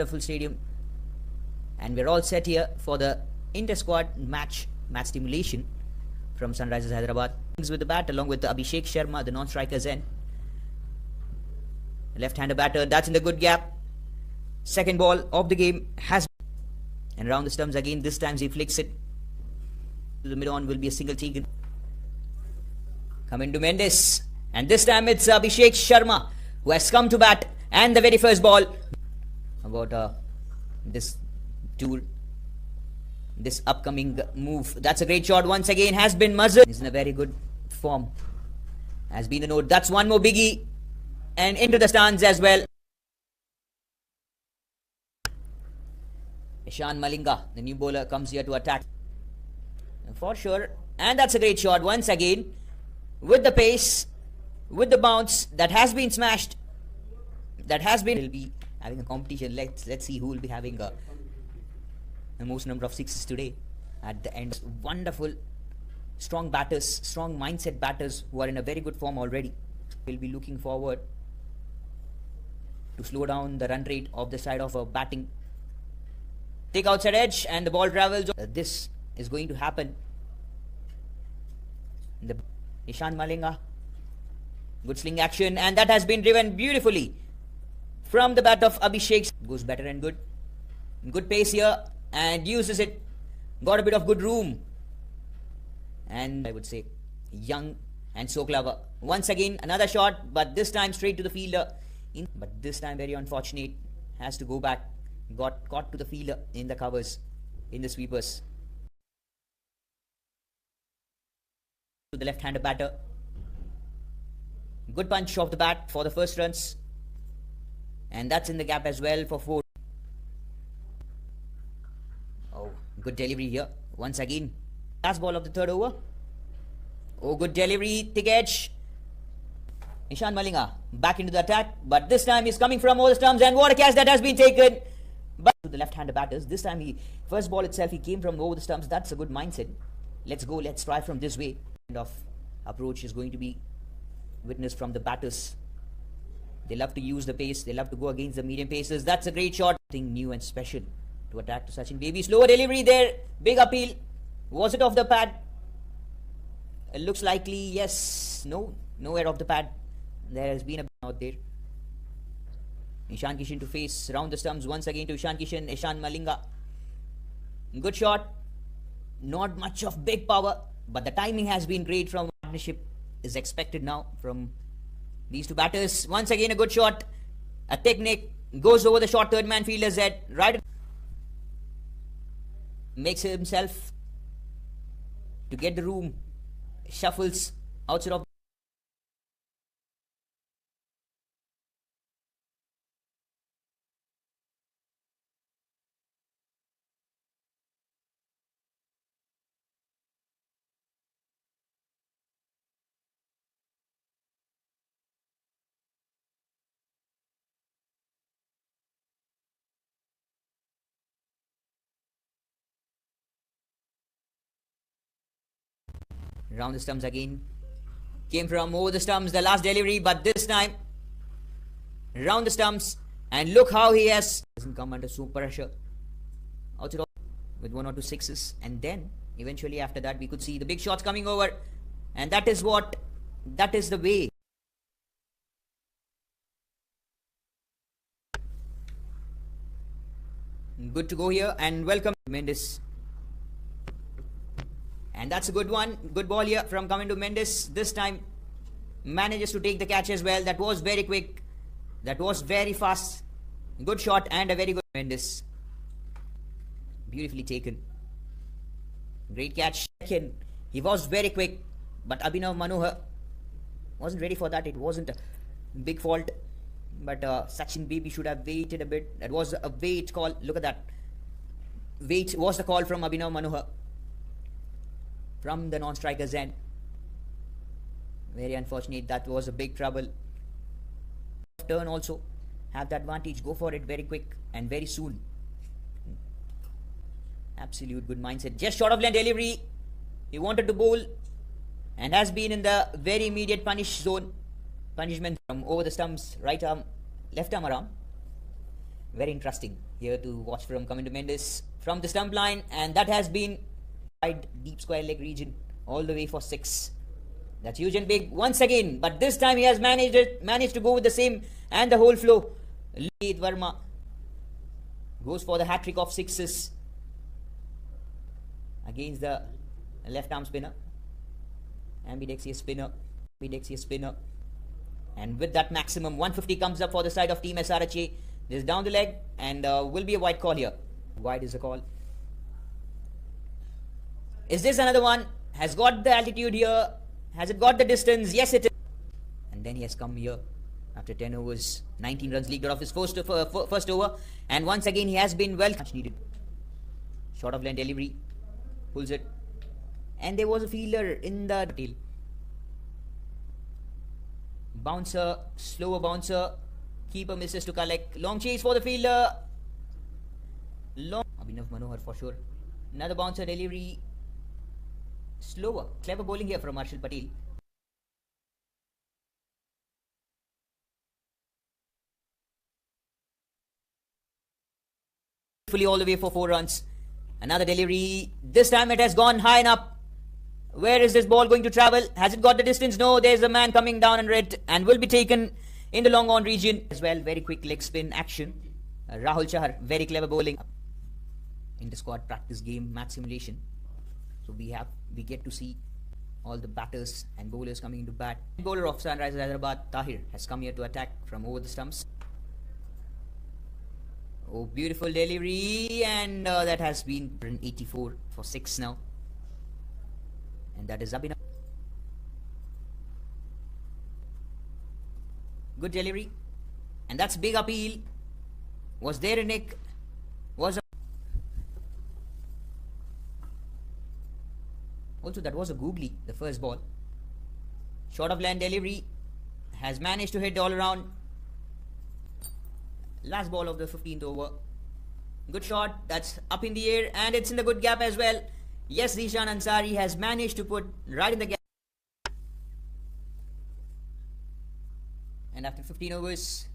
Wonderful stadium, and we're all set here for the inter-squad match stimulation from Sunrisers Hyderabad. With the bat along with Abhishek Sharma, the non-striker's end. Left-hander batter, that's in the good gap. Second ball of the game has, and around the stumps again. This time he flicks it to the mid-on, will be a single taken. Coming to Mendes, and this time it's Abhishek Sharma who has come to bat, and the very first ball about this tour, this upcoming move. That's a great shot once again, has been muzzled. He's in a very good form, has been a note. That's one more biggie, and into the stands as well. Ishan Malinga, the new bowler, comes here to attack for sure, and that's a great shot once again with the pace, with the bounce that has been smashed. That has been. Will be having a competition. Let's see who will be having the most number of sixes today at the end. Wonderful, strong batters, strong mindset batters who are in a very good form already. We'll be looking forward to slow down the run rate of the side of batting. Take outside edge and the ball travels. This is going to happen. The Ishan Malinga, good sling action, and that has been driven beautifully from the bat of Abhishek. Goes better and good. Good pace here and uses it. Got a bit of good room. And I would say young and so clever. Once again another shot, but this time straight to the fielder. But this time very unfortunate. Has to go back. Got caught to the fielder in the covers, in the sweepers. To the left-hander batter. Good punch off the bat for the first runs. And that's in the gap as well for 4. Oh, good delivery here. Once again. Last ball of the third over. Oh, good delivery. Thick edge. Ishan Malinga back into the attack. But this time he's coming from over the stumps. And what a catch that has been taken. But to the left-hander batters. This time first ball itself, he came from over the stumps. That's a good mindset. Let's go. Let's try from this way. Kind of approach is going to be witnessed from the batters. They love to use the pace. They love to go against the medium paces. That's a great shot. Something new and special to attack to Sachin Baby. Slower delivery there. Big appeal. Was it off the pad? It looks likely. Yes. No. Nowhere off the pad. There has been a out there. Ishan Kishan to face round the stumps once again to Ishan Kishan. Ishan Malinga. Good shot. Not much of big power, but the timing has been great. From partnership is expected now from these two batters. Once again a good shot. A technique goes over the short third man fielder's head. Right. Makes himself to get the room. Shuffles outside of. Round the stumps again. Came from over the stumps, the last delivery, but this time round the stumps, and look how he doesn't come under super pressure. Outside with 1 or 2 sixes, and then eventually after that we could see the big shots coming over, and that is the way. Good to go here, and welcome Mendes. And that's a good one. Good ball here from coming to Mendes. This time manages to take the catch as well. That was very quick. That was very fast. Good shot and a very good Mendes. Beautifully taken. Great catch. He was very quick. But Abhinav Manohar wasn't ready for that. It wasn't a big fault. But Sachin Baby should have waited a bit. That was a wait call. Look at that. Wait was the call from Abhinav Manohar. From the non-striker's end. Very unfortunate. That was a big trouble. Turn also. Have the advantage. Go for it very quick and very soon. Absolute good mindset. Just short of lane delivery. He wanted to bowl and has been in the very immediate punishment from over the stumps. Right arm, left arm around. Very interesting here to watch from Kamindu Mendes from the stump line, and that has been wide deep square leg region all the way for 6. That's huge and big once again, but this time he has managed to go with the same and the whole flow. Lalit Verma goes for the hat trick of 6s against the left arm spinner. Ambidextrous spinner. And with that maximum 150 comes up for the side of Team SRHA. This is down the leg and will be a wide call here. Wide is the call. Is this another one? Has got the altitude here. Has it got the distance? Yes, it is. And then he has come here after 10 overs. 19 runs leaked out of his first over. And once again, he has been well much needed. Short of lane delivery. Pulls it. And there was a fielder in the tail. Bouncer. Slower bouncer. Keeper misses to collect. Long chase for the fielder. Abhinav Manohar for sure. Another bouncer delivery. Slower. Clever bowling here from Harshal Patel. Fully all the way for 4 runs. Another delivery. This time it has gone high and up. Where is this ball going to travel? Has it got the distance? No. There's a man coming down in red and will be taken in the long on region as well. Very quick leg spin action. Rahul Chahar. Very clever bowling. In the squad practice game match simulation. So we get to see all the batters and bowlers coming into bat. Bowler of Sunrisers Hyderabad, Tahir, has come here to attack from over the stumps. Oh, beautiful delivery, and that has been 84 for 6 now. And that is Abhinav. Good delivery, and that's big appeal. Was there a nick? Also, that was a googly, the first ball. Short of land delivery. Has managed to hit all around. Last ball of the 15th over. Good shot. That's up in the air and it's in the good gap as well. Yes, Zishan Ansari has managed to put right in the gap. And after 15 overs,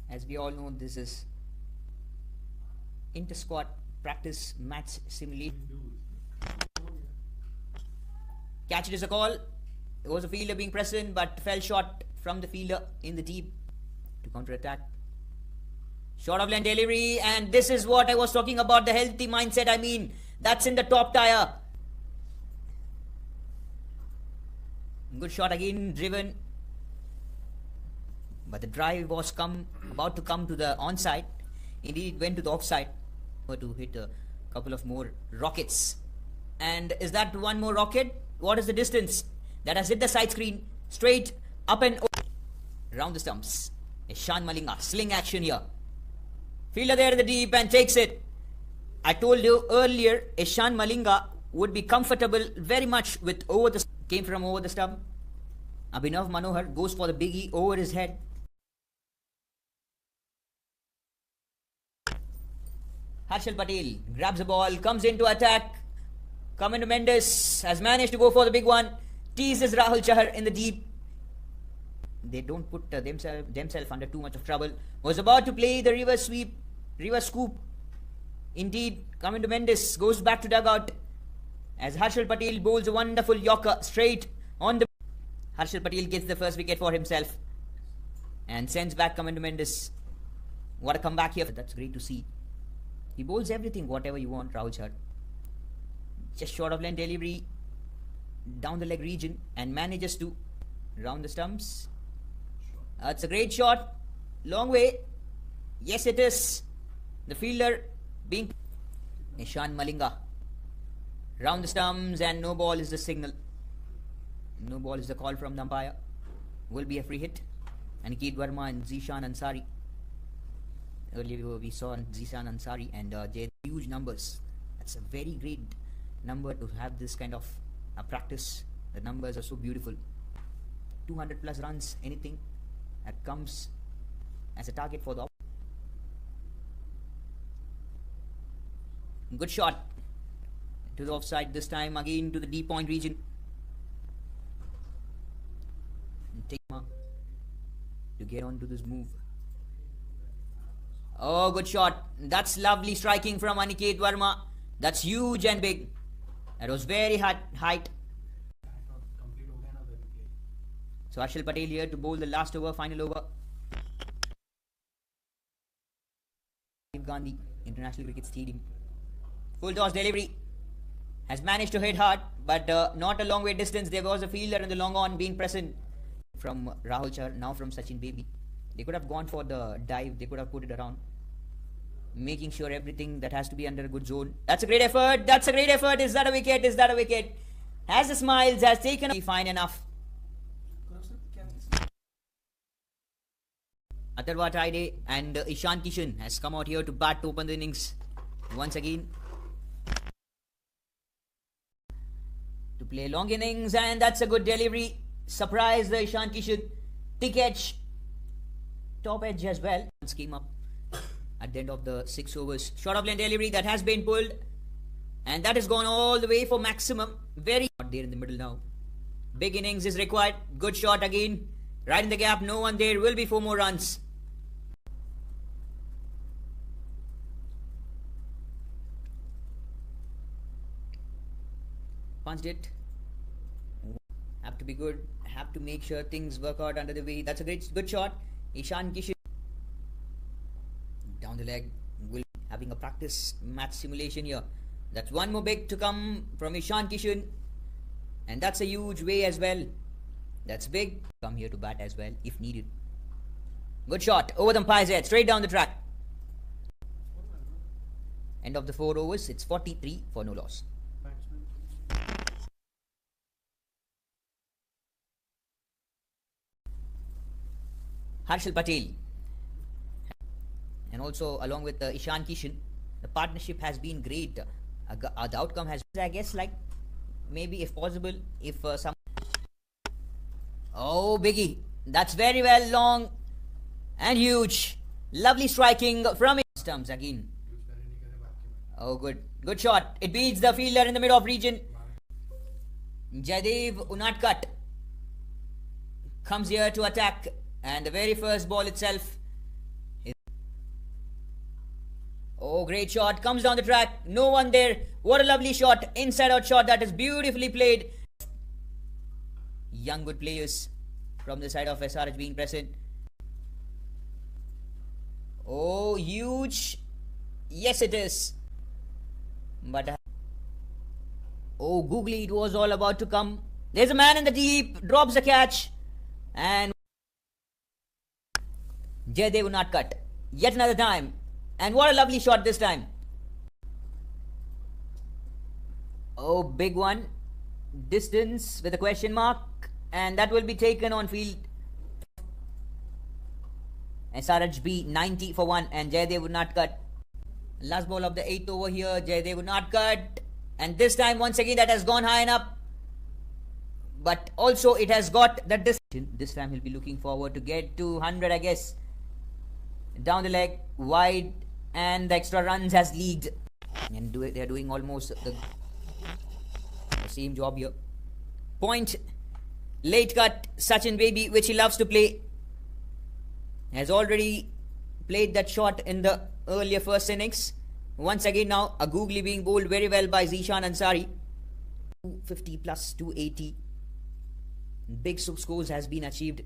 as we all know, this is inter-squad practice match simulation. Catch it is a call. It was a fielder being present but fell short from the fielder in the deep to counter attack. Short of lane delivery, and this is what I was talking about, the healthy mindset. I mean, that's in the top tier. Good shot again, driven. But the drive was about to come to the onside. Indeed, it went to the offside to hit a couple of more rockets. And is that one more rocket? What is the distance? That has hit the side screen. Straight up and round the stumps. Ishan Malinga. Sling action here. Fielder there in the deep and takes it. I told you earlier, Ishan Malinga would be comfortable very much with over the came from over the stump. Abhinav Manohar goes for the biggie over his head. Harshal Patel grabs the ball, comes into attack. Kamindu Mendes has managed to go for the big one. Teases Rahul Chahar in the deep. They don't put themselves under too much of trouble. Was about to play the reverse sweep, reverse scoop. Indeed, Kamindu Mendes goes back to dugout as Harshal Patel bowls a wonderful yorker straight on the. Harshal Patel gets the first wicket for himself and sends back Kamindu Mendes. What a comeback here. That's great to see. He bowls everything, whatever you want, Rahul Chahar. Just short of lane delivery down the leg region and manages to round the stumps. It's a great shot. Long way. Yes, it is. The fielder being Ishan Malinga. Round the stumps and no ball is the signal. No ball is the call from the umpire. Will be a free hit. Aniket Verma and Zishan Ansari. Earlier we saw Zishan Ansari and huge numbers. That's a very great number to have this kind of practice. The numbers are so beautiful. 200 plus runs, anything that comes as a target for the good shot to the offside, this time again to the deep point region. Take to get on to this move. Oh, good shot. That's lovely striking from Aniket Verma. That's huge and big. That was very height. So Harshal Patel here to bowl the last over, final over. Rajiv Gandhi International Cricket Stadium. Full toss delivery. Has managed to hit hard, but not a long way distance. There was a fielder in the long on being present from Rahul Chahar, now from Sachin Baby. They could have gone for the dive. They could have put it around, making sure everything that has to be under a good zone. That's a great effort. That's a great effort. Is that a wicket? Is that a wicket? Has the smiles, has taken fine enough. Atharva Taide and Ishan Kishan has come out here to bat to open the innings once again. To play long innings, and that's a good delivery. Surprise the Ishan Kishan. Thick edge. Top edge as well. Came up at the end of the 6 overs. Short of lane delivery that has been pulled. And that has gone all the way for maximum. Very not there in the middle now. Big innings is required. Good shot again. Right in the gap. No one there. Will be 4 more runs. Punched it. Have to be good. Have to make sure things work out under the way. That's a good shot. Ishan Kishan down the leg. Will having a practice match simulation here. That's one more big to come from Ishan Kishan, and that's a huge way as well. That's big. Come here to bat as well if needed. Good shot over the umpire's head, straight down the track. End of the 4 overs. It's 43 for no loss. Harshal Patel, and also along with Ishan Kishan, the partnership has been great. The outcome has, I guess, like maybe if possible, if some. Oh, biggie! That's very well long and huge. Lovely striking from stumps again. Oh, good shot. It beats the fielder in the mid-off region. Jaydev Unadkat comes here to attack. And the very first ball itself. Oh, great shot. Comes down the track. No one there. What a lovely shot. Inside out shot that is beautifully played. Young good players from the side of SRH being present. Oh, huge. Yes, it is. But oh, googly, it was all about to come. There's a man in the deep. Drops the catch. And Jaydev Unadkat yet another time, and what a lovely shot this time. Oh, big one. Distance with a question mark, and that will be taken on field. SRHB 90 for 1, and Jaydev Unadkat. Last ball of the 8th over here. Jaydev Unadkat, and this time once again that has gone high enough, but also it has got the distance. This time he'll be looking forward to get to 100, I guess. Down the leg, wide, and the extra runs has leaked. And they're doing almost the same job here. Point, late cut, Sachin Baby, which he loves to play. Has already played that shot in the earlier first innings. Once again now, a googly being bowled very well by Zishan Ansari. 250 plus 280. Big scores has been achieved.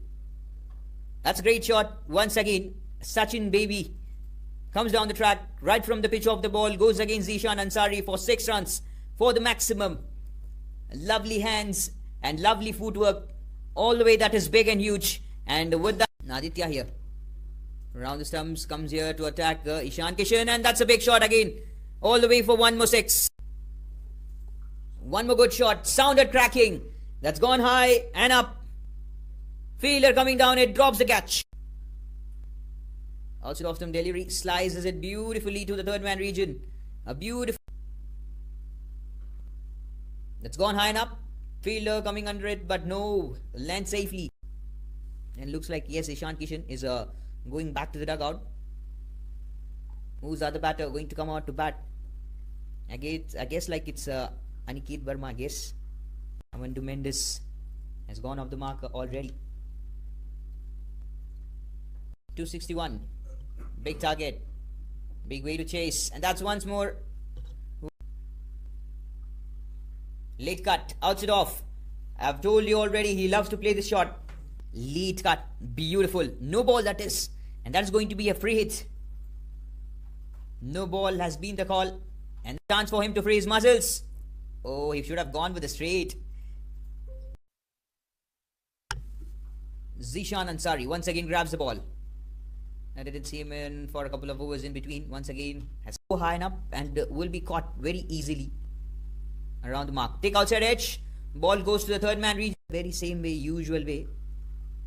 That's a great shot. Once again, Sachin Baby comes down the track right from the pitch of the ball, goes against Zishan Ansari for 6 runs for the maximum. Lovely hands and lovely footwork all the way. That is big and huge. And with that, Aditya here around the stumps comes here to attack Ishan Kishan, and that's a big shot again all the way for 1 more 6. One more good shot, sounded cracking. That's gone high and up. Fielder coming down, it drops the catch. Also off some delivery, slices it beautifully to the third man region. A beautiful. That's gone high and up. Fielder coming under it, but no, lands safely. And looks like yes, Ishan Kishan is going back to the dugout. Who's the other batter going to come out to bat? I guess like it's Aniket Verma. I guess Amandu Mendes has gone off the mark already. 261. Big target. Big way to chase. And that's once more. Late cut. Outs it off. I've told you already, he loves to play this shot. Late cut. Beautiful. No ball, that is. And that's going to be a free hit. No ball has been the call. And the chance for him to free his muscles. Oh, he should have gone with a straight. Zishan Ansari once again grabs the ball. I didn't see him in for a couple of overs in between. Once again, has so high enough and will be caught very easily around the mark. Take outside edge. Ball goes to the third man region. Very same way, usual way.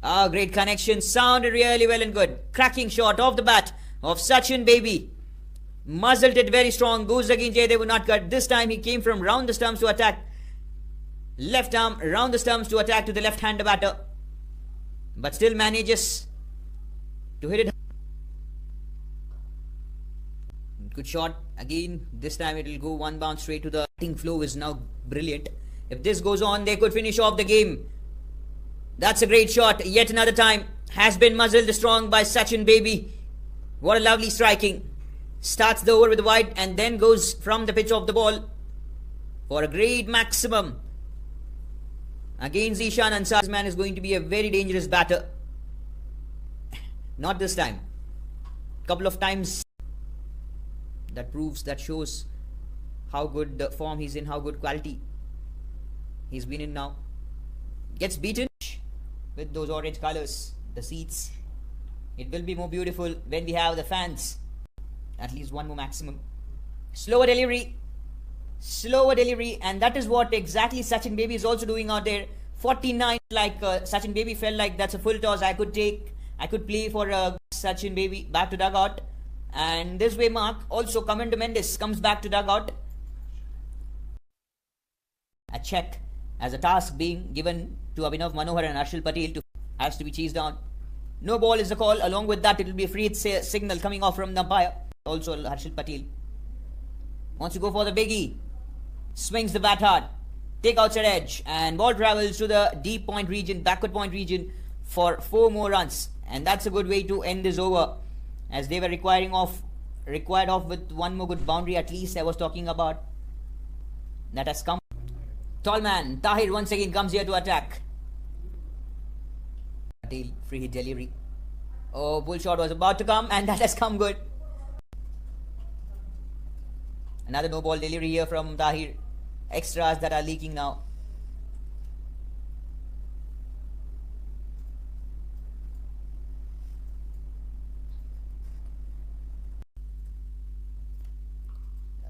Ah, great connection. Sounded really well and good. Cracking shot off the bat of Sachin Baby. Muzzled it very strong. Goes again Jaydev Unadkat. This time he came from round the stumps to attack. Left arm round the stumps to attack to the left-hander batter. But still manages to hit it. Good shot. Again, this time it will go one bounce straight to the batting flow is now brilliant. If this goes on, they could finish off the game. That's a great shot. Yet another time. Has been muzzled strong by Sachin Baby. What a lovely striking. Starts the over with the wide and then goes from the pitch of the ball for a great maximum. Again, Zishan Ansari. This man is going to be a very dangerous batter. Not this time. Couple of times. That shows how good the form he's in, how good quality he's been in now. Gets beaten with those orange colors, the seats. It will be more beautiful when we have the fans. At least one more maximum. Slower delivery, and that is what exactly Sachin Baby is also doing out there. 49, like Sachin Baby felt like that's a full toss I could take. I could play for Sachin Baby back to dugout. And this way mark, also Commander Mendes comes back to dugout. A check as a task being given to Abhinav Manohar and Harshal Patel has to be chased down. No ball is the call. Along with that, it will be a free hit signal coming off from the umpire. Also Harshal Patel wants to go for the biggie. Swings the bat hard. Take outside edge. And ball travels to the deep point region, backward point region for 4 more runs. And that's a good way to end this over. As they were required off with one more good boundary at least I was talking about. That has come. Tall man, Tahir once again comes here to attack. Free hit delivery. Oh, bull shot was about to come and that has come good. Another no ball delivery here from Tahir. Extras that are leaking now.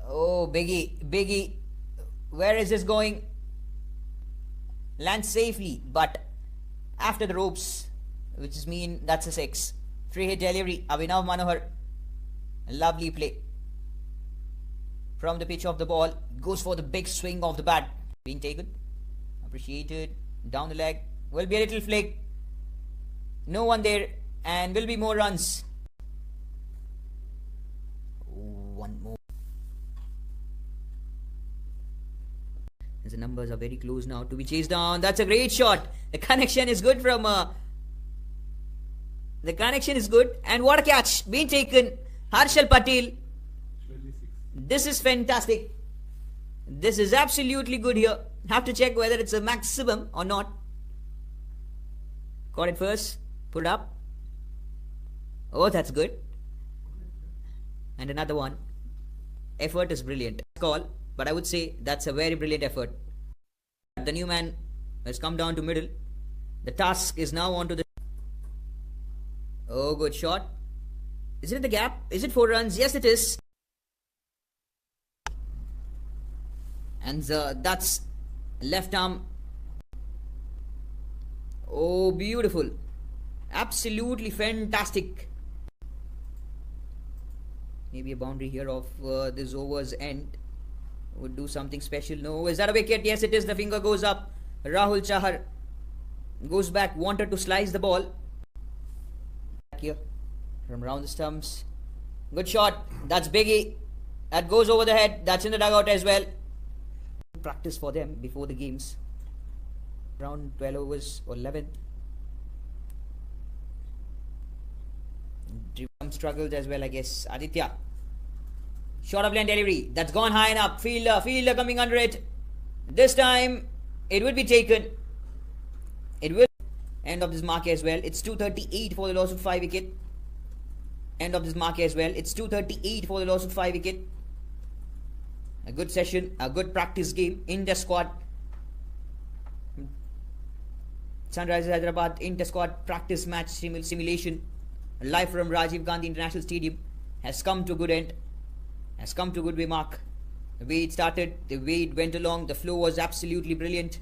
Oh, Biggie. Where is this going? Lands safely, but after the ropes, which is mean that's a 6. Free hit delivery. Abhinav Manohar. Lovely play. From the pitch of the ball, goes for the big swing of the bat. Being taken. Appreciated. Down the leg. Will be a little flick. No one there. And will be more runs. One more. As the numbers are very close now to be chased down. That's a great shot. The connection is good from... the connection is good. And what a catch. Being taken. Harshal Patel. This is fantastic. This is absolutely good here. Have to check whether it's a maximum or not. Caught it first. Put it up. Oh, that's good. And another one. Effort is brilliant. Call. But I would say that's a very brilliant effort. The new man has come down to middle. The task is now on to the... Oh, good shot. Is it in the gap? Is it 4 runs? Yes, it is. And that's left arm. Oh, beautiful. Absolutely fantastic. Maybe a boundary here of this over's end would do something special. No, is that a wicket? Yes, it is. The finger goes up. Rahul Chahar goes back, wanted to slice the ball. Back here from round the stumps. Good shot. That's Biggie. That goes over the head. That's in the dugout as well. Practice for them before the games. Around 12 overs or 11. Some struggles as well, I guess. Aditya Short of lane delivery. That's gone high enough. Fielder coming under it. This time, it will be taken. It will. End of this mark as well. It's 238 for the loss of 5 wicket. End of this mark as well. It's 238 for the loss of 5 wicket. A good session, a good practice game in the squad. Sunrisers Hyderabad inter-squad practice match simulation live from Rajiv Gandhi International Stadium has come to a good end. Has come to a good way mark. The way it started, the way it went along, the flow was absolutely brilliant.